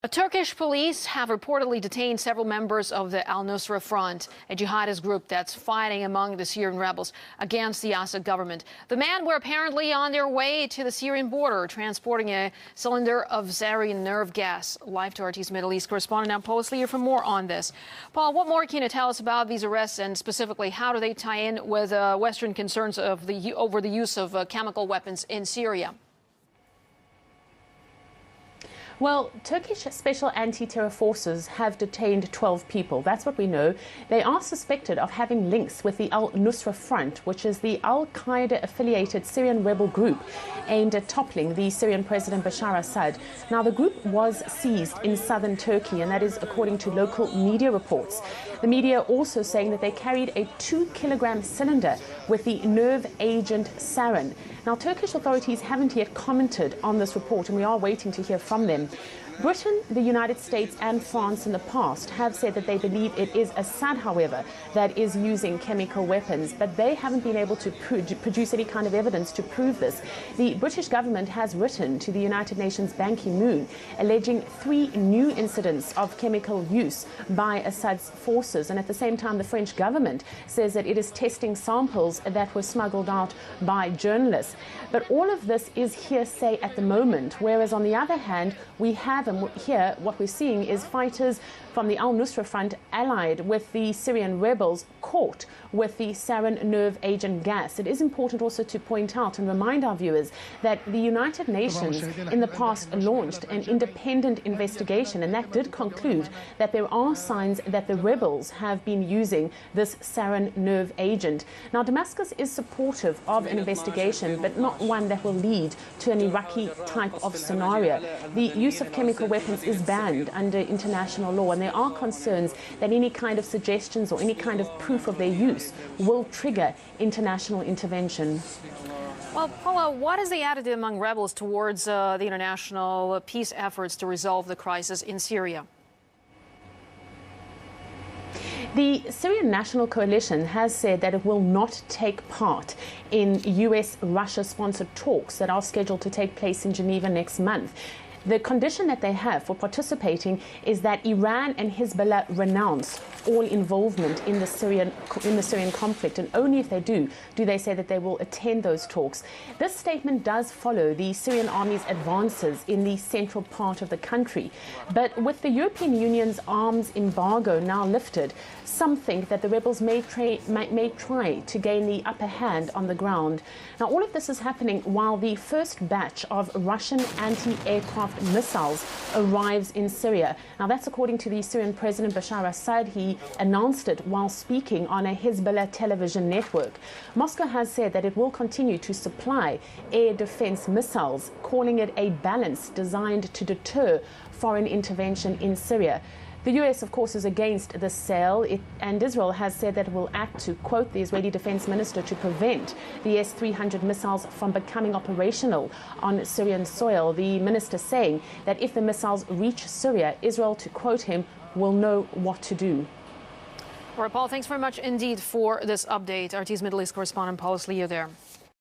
Turkish police have reportedly detained several members of the al-Nusra Front, a jihadist group that's fighting among the Syrian rebels against the Assad government. The men were apparently on their way to the Syrian border, transporting a cylinder of sarin nerve gas. Live to RT's Middle East correspondent now, Paul is here for more on this. Paul, what more can you tell us about these arrests, and specifically how do they tie in with Western concerns over the use of chemical weapons in Syria? Well, Turkish special anti-terror forces have detained 12 people. That's what we know. They are suspected of having links with the al-Nusra Front, which is the al-Qaeda-affiliated Syrian rebel group aimed at toppling the Syrian President Bashar Assad. Now, the group was seized in southern Turkey, and that is according to local media reports. The media also saying that they carried a 2-kilogram cylinder with the nerve agent sarin. Now, Turkish authorities haven't yet commented on this report, and we are waiting to hear from them. Britain, the United States and France in the past have said that they believe it is Assad, however, that is using chemical weapons, but they haven't been able to produce any kind of evidence to prove this. The British government has written to the United Nations Ban Ki-moon alleging 3 new incidents of chemical use by Assad's forces, and at the same time the French government says that it is testing samples that were smuggled out by journalists. But all of this is hearsay at the moment, whereas on the other hand we have, and here what we're seeing is fighters from the al-Nusra Front allied with the Syrian rebels caught with the sarin nerve agent gas. It is important also to point out and remind our viewers that the United Nations in the past launched an independent investigation, and that did conclude that there are signs that the rebels have been using this sarin nerve agent. Now, Damascus is supportive of an investigation, but not one that will lead to an Iraqi type of scenario. The use of chemical weapons is banned under international law, and there are concerns that any kind of suggestions or any kind of proof of their use will trigger international intervention. Well, Paula, what is the attitude among rebels towards the international peace efforts to resolve the crisis in Syria? The Syrian National Coalition has said that it will not take part in US-Russia-sponsored talks that are scheduled to take place in Geneva next month. The condition that they have for participating is that Iran and Hezbollah renounce all involvement in the Syrian conflict, and only if they do they say that they will attend those talks. This statement does follow the Syrian army's advances in the central part of the country. But with the European Union's arms embargo now lifted, some think that the rebels may try to gain the upper hand on the ground. Now, all of this is happening while the first batch of Russian anti-aircraft missiles arrives in Syria. Now, that's according to the Syrian President Bashar Assad. He announced it while speaking on a Hezbollah television network. Moscow has said that it will continue to supply air defense missiles, calling it a balance designed to deter foreign intervention in Syria. The US, of course, is against this sale, and Israel has said that it will act to, quote the Israeli defense minister, to prevent the S-300 missiles from becoming operational on Syrian soil. The minister saying that if the missiles reach Syria, Israel, to quote him, will know what to do. All right, Paul, thanks very much indeed for this update. RT's Middle East correspondent Paul is there.